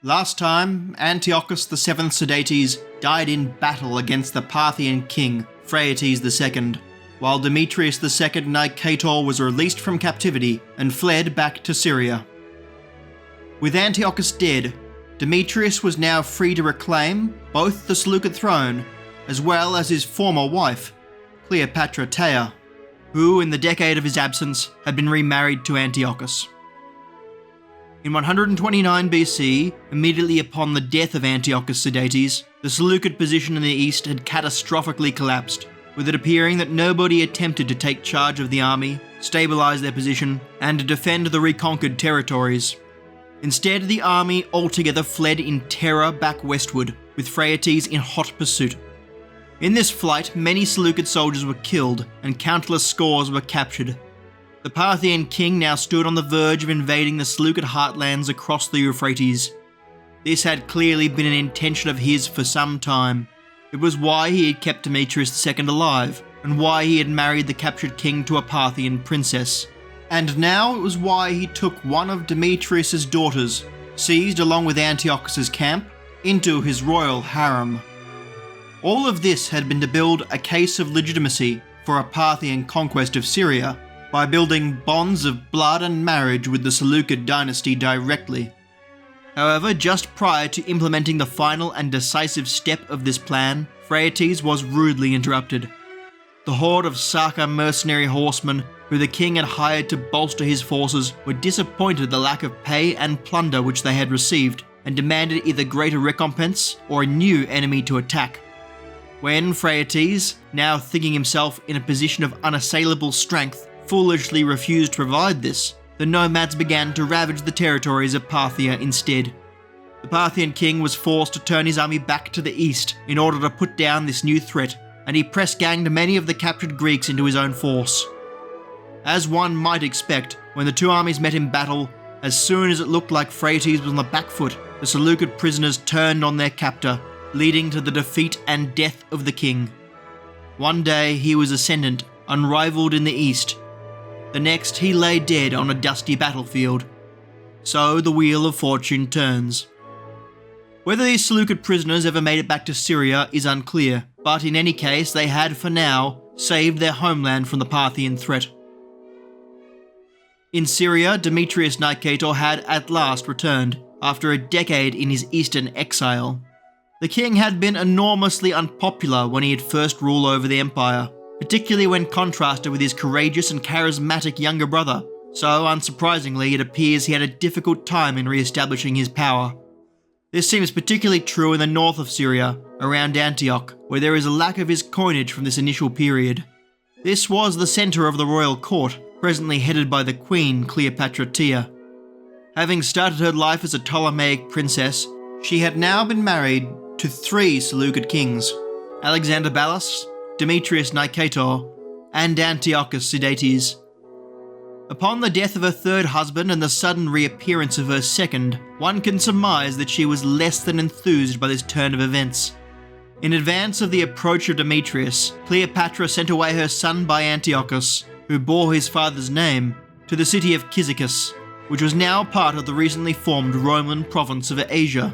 Last time, Antiochus VII Sidetes died in battle against the Parthian king, Phraates II, while Demetrius II Nicator was released from captivity and fled back to Syria. With Antiochus dead, Demetrius was now free to reclaim both the Seleucid throne as well as his former wife, Cleopatra Thea, who in the decade of his absence had been remarried to Antiochus. In 129 BC, immediately upon the death of Antiochus Sidetes, the Seleucid position in the east had catastrophically collapsed, with it appearing that nobody attempted to take charge of the army, stabilise their position, and defend the reconquered territories. Instead, the army altogether fled in terror back westward, with Phraates in hot pursuit. In this flight, many Seleucid soldiers were killed, and countless scores were captured. The Parthian king now stood on the verge of invading the Seleucid heartlands across the Euphrates. This had clearly been an intention of his for some time. It was why he had kept Demetrius II alive, and why he had married the captured king to a Parthian princess. And now it was why he took one of Demetrius's daughters, seized along with Antiochus's camp, into his royal harem. All of this had been to build a case of legitimacy for a Parthian conquest of Syria, by building bonds of blood and marriage with the Seleucid dynasty directly. However, just prior to implementing the final and decisive step of this plan, Phraates was rudely interrupted. The horde of Saka mercenary horsemen who the king had hired to bolster his forces were disappointed at the lack of pay and plunder which they had received, and demanded either greater recompense or a new enemy to attack. When Phraates, now thinking himself in a position of unassailable strength, foolishly refused to provide this, the nomads began to ravage the territories of Parthia instead. The Parthian king was forced to turn his army back to the east in order to put down this new threat, and he press-ganged many of the captured Greeks into his own force. As one might expect, when the two armies met in battle, as soon as it looked like Phraates was on the back foot, the Seleucid prisoners turned on their captor, leading to the defeat and death of the king. One day he was ascendant, unrivaled in the east. The next, he lay dead on a dusty battlefield. So the wheel of fortune turns. Whether these Seleucid prisoners ever made it back to Syria is unclear, but in any case they had, for now, saved their homeland from the Parthian threat. In Syria, Demetrius Nicator had at last returned, after a decade in his eastern exile. The king had been enormously unpopular when he had first ruled over the empire, particularly when contrasted with his courageous and charismatic younger brother, so unsurprisingly it appears he had a difficult time in re-establishing his power. This seems particularly true in the north of Syria, around Antioch, where there is a lack of his coinage from this initial period. This was the centre of the royal court, presently headed by the queen Cleopatra Thea. Having started her life as a Ptolemaic princess, she had now been married to 3 Seleucid kings: Alexander Ballas, Demetrius Nicator, and Antiochus Sidetes. Upon the death of her third husband and the sudden reappearance of her second, one can surmise that she was less than enthused by this turn of events. In advance of the approach of Demetrius, Cleopatra sent away her son by Antiochus, who bore his father's name, to the city of Cyzicus, which was now part of the recently formed Roman province of Asia.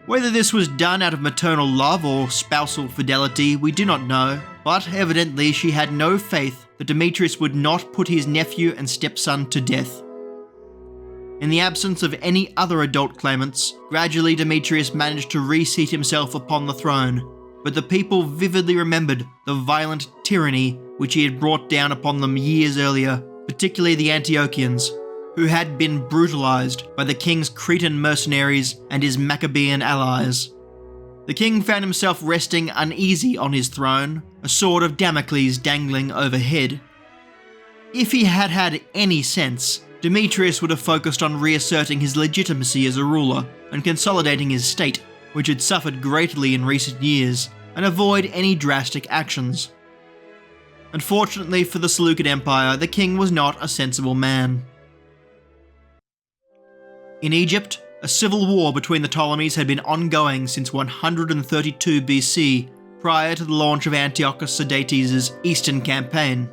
Whether this was done out of maternal love or spousal fidelity, we do not know, but evidently she had no faith that Demetrius would not put his nephew and stepson to death. In the absence of any other adult claimants, gradually Demetrius managed to reseat himself upon the throne, but the people vividly remembered the violent tyranny which he had brought down upon them years earlier, particularly the Antiochians, who had been brutalized by the king's Cretan mercenaries and his Maccabean allies. The king found himself resting uneasy on his throne, a sword of Damocles dangling overhead. If he had had any sense, Demetrius would have focused on reasserting his legitimacy as a ruler and consolidating his state, which had suffered greatly in recent years, and avoid any drastic actions. Unfortunately for the Seleucid Empire, the king was not a sensible man. In Egypt, a civil war between the Ptolemies had been ongoing since 132 BC, prior to the launch of Antiochus Sidetes' eastern campaign.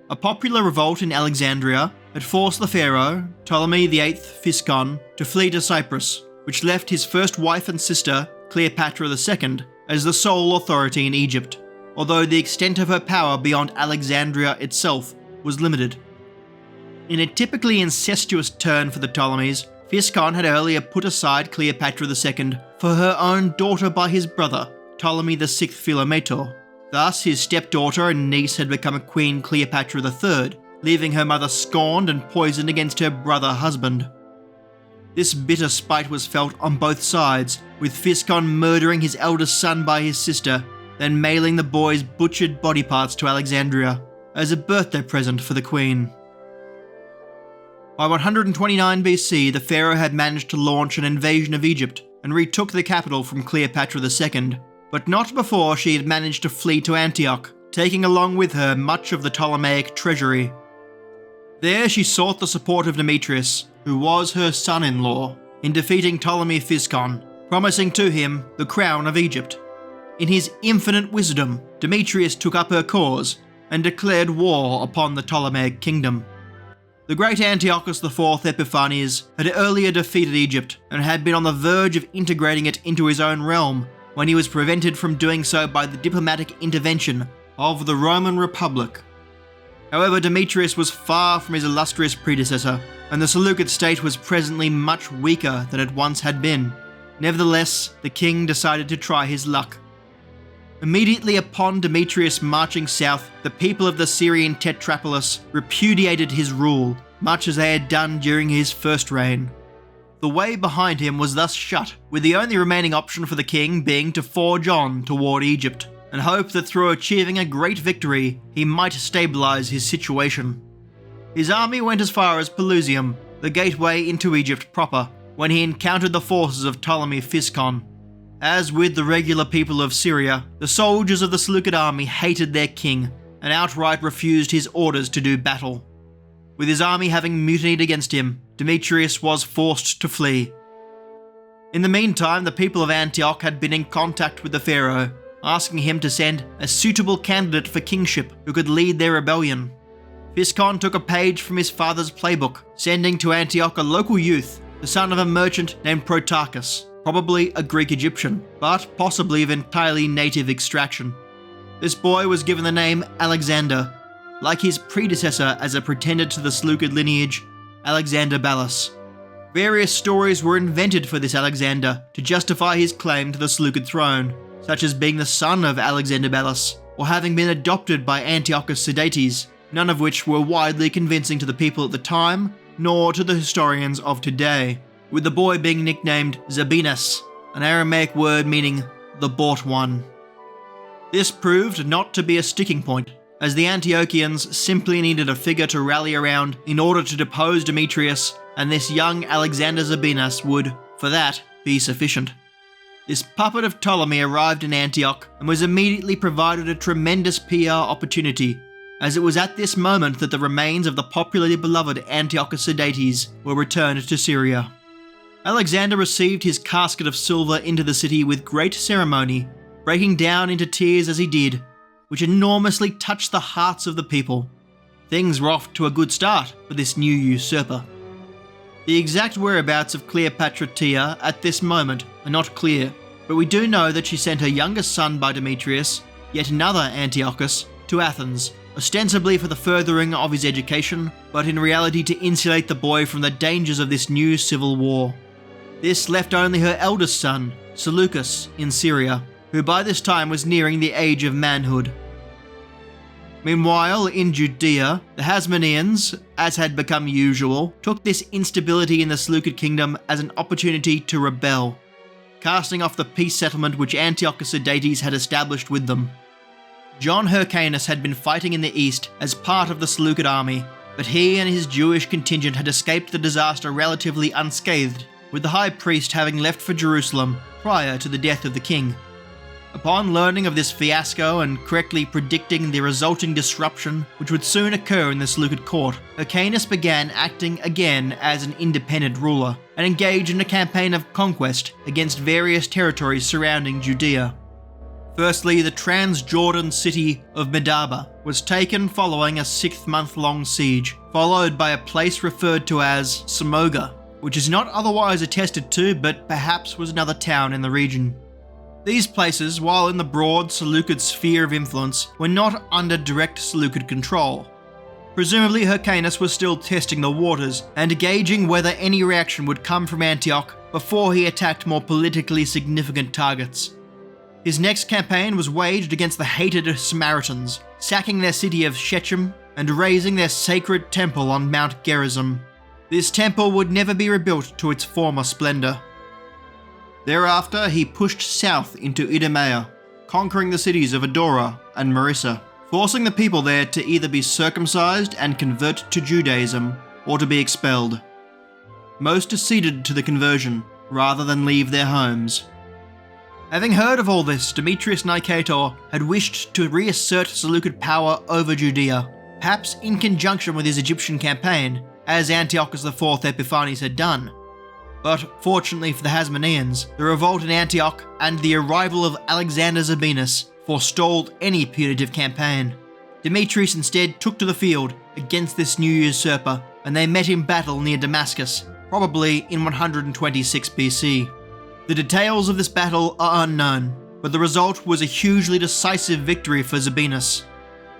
A popular revolt in Alexandria had forced the pharaoh, Ptolemy VIII Physcon, to flee to Cyprus, which left his first wife and sister, Cleopatra II, as the sole authority in Egypt, although the extent of her power beyond Alexandria itself was limited. In a typically incestuous turn for the Ptolemies, Physcon had earlier put aside Cleopatra II for her own daughter by his brother, Ptolemy VI Philometor. Thus, his stepdaughter and niece had become Queen Cleopatra III, leaving her mother scorned and poisoned against her brother husband. This bitter spite was felt on both sides, with Physcon murdering his eldest son by his sister, then mailing the boy's butchered body parts to Alexandria as a birthday present for the queen. By 129 BC, the pharaoh had managed to launch an invasion of Egypt and retook the capital from Cleopatra II, but not before she had managed to flee to Antioch, taking along with her much of the Ptolemaic treasury. There she sought the support of Demetrius, who was her son-in-law, in defeating Ptolemy Physcon, promising to him the crown of Egypt. In his infinite wisdom, Demetrius took up her cause and declared war upon the Ptolemaic kingdom. The great Antiochus IV Epiphanes had earlier defeated Egypt and had been on the verge of integrating it into his own realm when he was prevented from doing so by the diplomatic intervention of the Roman Republic. However, Demetrius was far from his illustrious predecessor, and the Seleucid state was presently much weaker than it once had been. Nevertheless, the king decided to try his luck. Immediately upon Demetrius marching south, the people of the Syrian Tetrapolis repudiated his rule, much as they had done during his first reign. The way behind him was thus shut, with the only remaining option for the king being to forge on toward Egypt, and hope that through achieving a great victory, he might stabilize his situation. His army went as far as Pelusium, the gateway into Egypt proper, when he encountered the forces of Ptolemy Physcon. As with the regular people of Syria, the soldiers of the Seleucid army hated their king and outright refused his orders to do battle. With his army having mutinied against him, Demetrius was forced to flee. In the meantime, the people of Antioch had been in contact with the pharaoh, asking him to send a suitable candidate for kingship who could lead their rebellion. Physcon took a page from his father's playbook, sending to Antioch a local youth, the son of a merchant named Protarchus, probably a Greek-Egyptian, but possibly of entirely native extraction. This boy was given the name Alexander, like his predecessor as a pretender to the Seleucid lineage, Alexander Ballas. Various stories were invented for this Alexander to justify his claim to the Seleucid throne, such as being the son of Alexander Ballas, or having been adopted by Antiochus Sidetes, none of which were widely convincing to the people at the time, nor to the historians of today, with the boy being nicknamed Zabinas, an Aramaic word meaning the bought one. This proved not to be a sticking point, as the Antiochians simply needed a figure to rally around in order to depose Demetrius, and this young Alexander Zabinas would, for that, be sufficient. This puppet of Ptolemy arrived in Antioch and was immediately provided a tremendous PR opportunity, as it was at this moment that the remains of the popularly beloved Antiochus Sidetes were returned to Syria. Alexander received his casket of silver into the city with great ceremony, breaking down into tears as he did, which enormously touched the hearts of the people. Things were off to a good start for this new usurper. The exact whereabouts of Cleopatra Thea at this moment are not clear, but we do know that she sent her youngest son by Demetrius, yet another Antiochus, to Athens, ostensibly for the furthering of his education, but in reality to insulate the boy from the dangers of this new civil war. This left only her eldest son, Seleucus, in Syria, who by this time was nearing the age of manhood. Meanwhile, in Judea, the Hasmoneans, as had become usual, took this instability in the Seleucid kingdom as an opportunity to rebel, casting off the peace settlement which Antiochus Sidetes had established with them. John Hyrcanus had been fighting in the east as part of the Seleucid army, but he and his Jewish contingent had escaped the disaster relatively unscathed, with the high priest having left for Jerusalem prior to the death of the king. Upon learning of this fiasco and correctly predicting the resulting disruption which would soon occur in the Seleucid court, Hyrcanus began acting again as an independent ruler and engaged in a campaign of conquest against various territories surrounding Judea. Firstly, the Transjordan city of Medaba was taken following a 6-month-long siege, followed by a place referred to as Samoga, which is not otherwise attested to, but perhaps was another town in the region. These places, while in the broad Seleucid sphere of influence, were not under direct Seleucid control. Presumably Hyrcanus was still testing the waters and gauging whether any reaction would come from Antioch before he attacked more politically significant targets. His next campaign was waged against the hated Samaritans, sacking their city of Shechem and razing their sacred temple on Mount Gerizim. This temple would never be rebuilt to its former splendor. Thereafter, he pushed south into Idumea, conquering the cities of Adora and Marissa, forcing the people there to either be circumcised and convert to Judaism, or to be expelled. Most acceded to the conversion, rather than leave their homes. Having heard of all this, Demetrius Nicator had wished to reassert Seleucid power over Judea, perhaps in conjunction with his Egyptian campaign, as Antiochus IV Epiphanes had done. But fortunately for the Hasmoneans, the revolt in Antioch and the arrival of Alexander Zabinas forestalled any punitive campaign. Demetrius instead took to the field against this new usurper, and they met in battle near Damascus, probably in 126 BC. The details of this battle are unknown, but the result was a hugely decisive victory for Zabinas.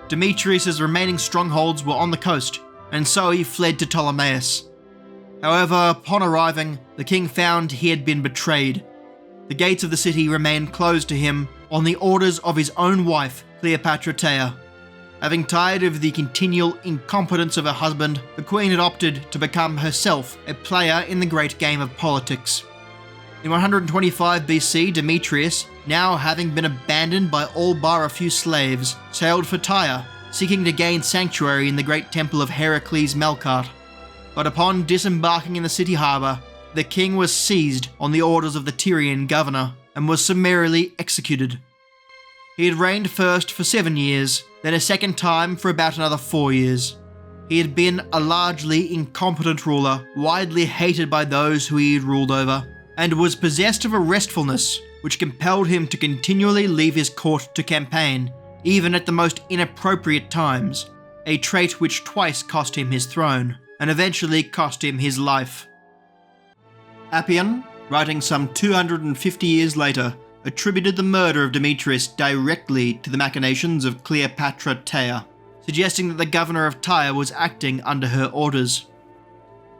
Demetrius' remaining strongholds were on the coast, and so he fled to Ptolemais. However, upon arriving, the king found he had been betrayed. The gates of the city remained closed to him on the orders of his own wife, Cleopatra Thea. Having tired of the continual incompetence of her husband, the queen had opted to become herself a player in the great game of politics. In 125 BC, Demetrius, now having been abandoned by all bar a few slaves, sailed for Tyre, seeking to gain sanctuary in the great temple of Heracles Melkart. But upon disembarking in the city harbour, the king was seized on the orders of the Tyrian governor and was summarily executed. He had reigned first for 7 years, then a second time for about another 4 years. He had been a largely incompetent ruler, widely hated by those who he had ruled over, and was possessed of a restfulness which compelled him to continually leave his court to campaign, even at the most inappropriate times, a trait which twice cost him his throne, and eventually cost him his life. Appian, writing some 250 years later, attributed the murder of Demetrius directly to the machinations of Cleopatra Thea, suggesting that the governor of Tyre was acting under her orders.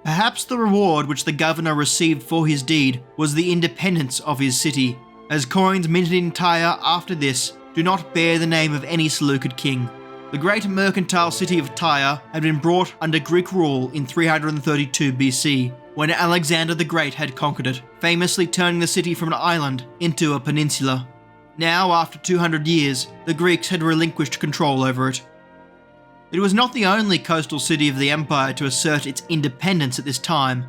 Perhaps the reward which the governor received for his deed was the independence of his city, as coins minted in Tyre after this do not bear the name of any Seleucid king. The great mercantile city of Tyre had been brought under Greek rule in 332 BC, when Alexander the Great had conquered it, famously turning the city from an island into a peninsula. Now, after 200 years, the Greeks had relinquished control over it. It was not the only coastal city of the empire to assert its independence at this time.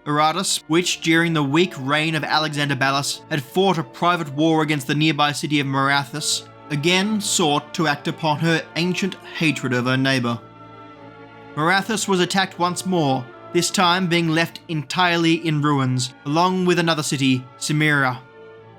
Aratus, which during the weak reign of Alexander Ballas had fought a private war against the nearby city of Marathus, again sought to act upon her ancient hatred of her neighbour. Marathus was attacked once more, this time being left entirely in ruins, along with another city, Semira.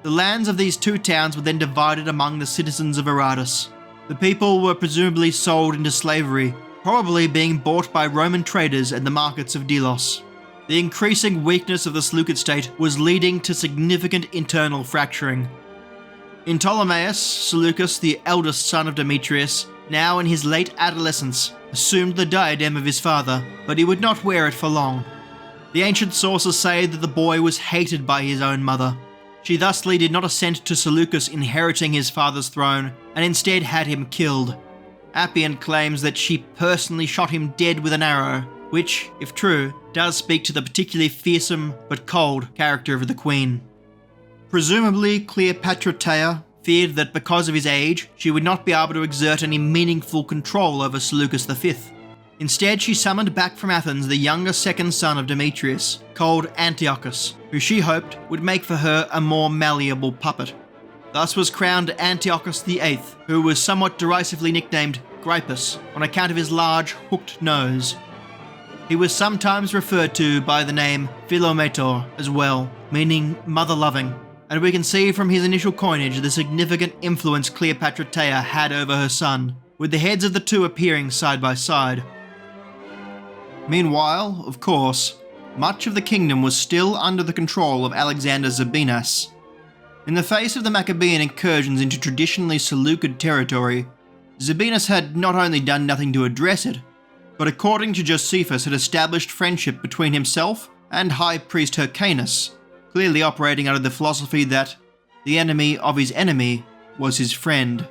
The lands of these two towns were then divided among the citizens of Aratus. The people were presumably sold into slavery, probably being bought by Roman traders at the markets of Delos. The increasing weakness of the Seleucid state was leading to significant internal fracturing. In Ptolemais, Seleucus, the eldest son of Demetrius, now in his late adolescence, assumed the diadem of his father, but he would not wear it for long. The ancient sources say that the boy was hated by his own mother. She thusly did not assent to Seleucus inheriting his father's throne, and instead had him killed. Appian claims that she personally shot him dead with an arrow, which, if true, does speak to the particularly fearsome but cold character of the queen. Presumably, Cleopatra Thea feared that because of his age, she would not be able to exert any meaningful control over Seleucus V. Instead, she summoned back from Athens the younger second son of Demetrius, called Antiochus, who she hoped would make for her a more malleable puppet. Thus was crowned Antiochus VIII, who was somewhat derisively nicknamed Grypus on account of his large, hooked nose. He was sometimes referred to by the name Philometor as well, meaning mother-loving, and we can see from his initial coinage the significant influence Cleopatra Thea had over her son, with the heads of the two appearing side by side. Meanwhile, of course, much of the kingdom was still under the control of Alexander Zabinas. In the face of the Maccabean incursions into traditionally Seleucid territory, Zabinas had not only done nothing to address it, but according to Josephus had established friendship between himself and High Priest Hyrcanus, clearly operating under the philosophy that the enemy of his enemy was his friend.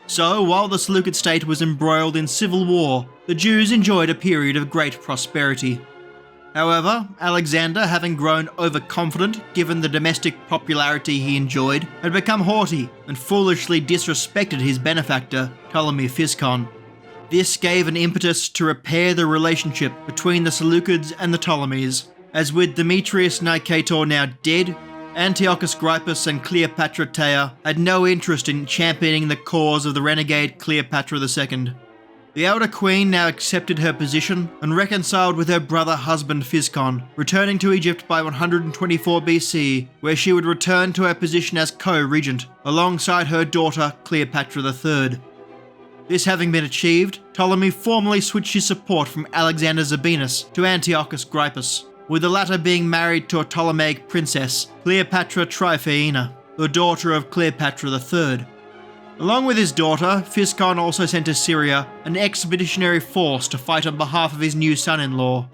So, while the Seleucid state was embroiled in civil war, the Jews enjoyed a period of great prosperity. However, Alexander, having grown overconfident given the domestic popularity he enjoyed, had become haughty and foolishly disrespected his benefactor, Ptolemy Physcon. This gave an impetus to repair the relationship between the Seleucids and the Ptolemies, as with Demetrius Nicator now dead, Antiochus Grypus and Cleopatra Thea had no interest in championing the cause of the renegade Cleopatra II. The elder queen now accepted her position and reconciled with her brother husband Physcon, returning to Egypt by 124 BC, where she would return to her position as co-regent, alongside her daughter Cleopatra III. This having been achieved, Ptolemy formally switched his support from Alexander Zabinas to Antiochus Grypus, with the latter being married to a Ptolemaic princess, Cleopatra Tryphaena, the daughter of Cleopatra III. Along with his daughter, Physcon also sent to Syria an expeditionary force to fight on behalf of his new son-in-law.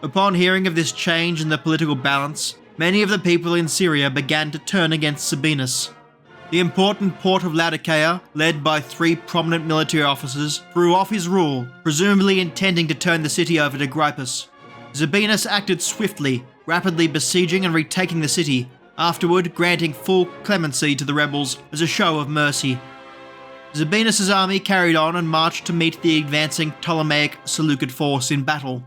Upon hearing of this change in the political balance, many of the people in Syria began to turn against Zabinas. The important port of Laodicea, led by 3 prominent military officers, threw off his rule, presumably intending to turn the city over to Grypus. Zabinas acted swiftly, rapidly besieging and retaking the city, afterward granting full clemency to the rebels as a show of mercy. Zabinas' army carried on and marched to meet the advancing Ptolemaic Seleucid force in battle.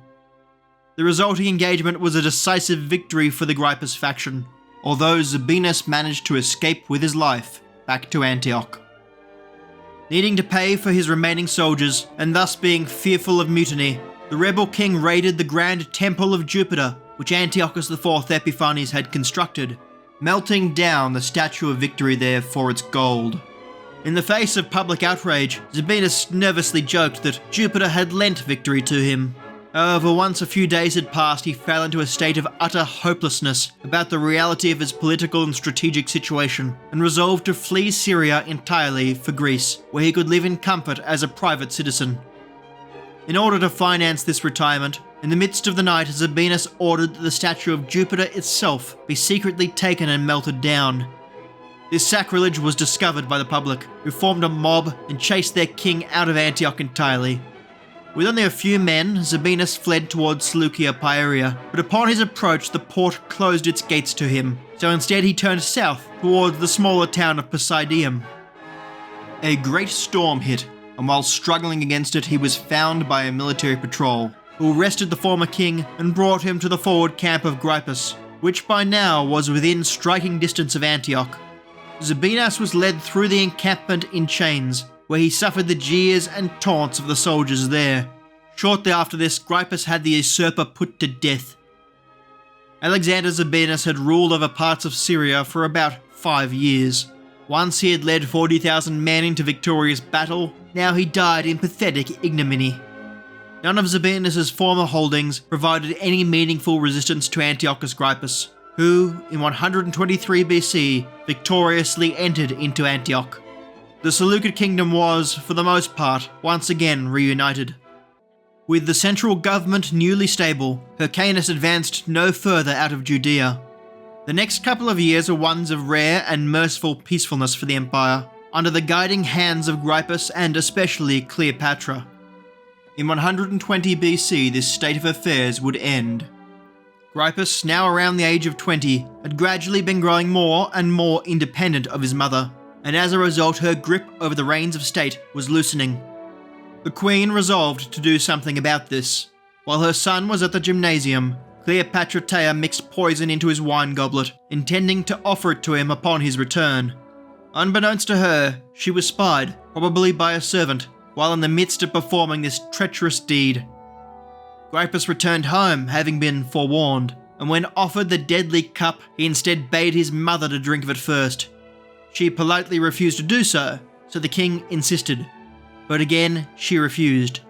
The resulting engagement was a decisive victory for the Grypus faction, although Zabinas managed to escape with his life back to Antioch. Needing to pay for his remaining soldiers, and thus being fearful of mutiny, the rebel king raided the grand temple of Jupiter, which Antiochus IV Epiphanes had constructed, melting down the Statue of Victory there for its gold. In the face of public outrage, Zabinas nervously joked that Jupiter had lent victory to him. However, once a few days had passed, he fell into a state of utter hopelessness about the reality of his political and strategic situation, and resolved to flee Syria entirely for Greece, where he could live in comfort as a private citizen. In order to finance this retirement, in the midst of the night, Zabinas ordered that the statue of Jupiter itself be secretly taken and melted down. This sacrilege was discovered by the public, who formed a mob and chased their king out of Antioch entirely. With only a few men, Zabinas fled towards Seleucia Pieria, but upon his approach the port closed its gates to him, so instead he turned south towards the smaller town of Poseidium. A great storm hit, and while struggling against it he was found by a military patrol, who arrested the former king and brought him to the forward camp of Grypus, which by now was within striking distance of Antioch. Zabinas was led through the encampment in chains, where he suffered the jeers and taunts of the soldiers there. Shortly after this, Grypus had the usurper put to death. Alexander Zabinas had ruled over parts of Syria for about 5 years. Once he had led 40,000 men into victorious battle, now he died in pathetic ignominy. None of Zabinas' former holdings provided any meaningful resistance to Antiochus Grypus, who, in 123 BC, victoriously entered into Antioch. The Seleucid kingdom was, for the most part, once again reunited. With the central government newly stable, Hyrcanus advanced no further out of Judea. The next couple of years are ones of rare and merciful peacefulness for the empire, under the guiding hands of Grypus and especially Cleopatra. In 120 BC, this state of affairs would end. Grypus, now around the age of 20, had gradually been growing more and more independent of his mother, and as a result her grip over the reins of state was loosening. The queen resolved to do something about this. While her son was at the gymnasium, Cleopatra Thea mixed poison into his wine goblet, intending to offer it to him upon his return. Unbeknownst to her, she was spied, probably by a servant, while in the midst of performing this treacherous deed. Grypus returned home, having been forewarned, and when offered the deadly cup, he instead bade his mother to drink of it first. She politely refused to do so, so the king insisted, but again she refused.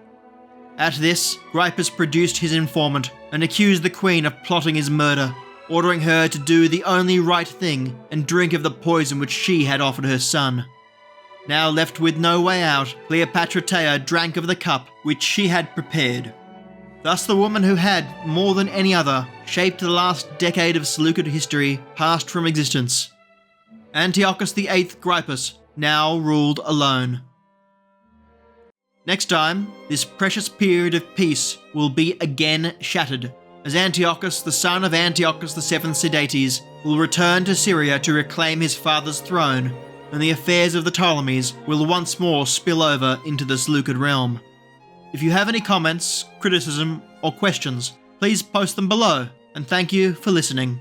At this, Grypus produced his informant, and accused the queen of plotting his murder, ordering her to do the only right thing and drink of the poison which she had offered her son. Now left with no way out, Cleopatra Thea drank of the cup which she had prepared. Thus the woman who had, more than any other, shaped the last decade of Seleucid history passed from existence. Antiochus VIII Grypus now ruled alone. Next time, this precious period of peace will be again shattered, as Antiochus, the son of Antiochus VII Sidetes, will return to Syria to reclaim his father's throne, and the affairs of the Ptolemies will once more spill over into the Seleukid realm. If you have any comments, criticism, or questions, please post them below, and thank you for listening.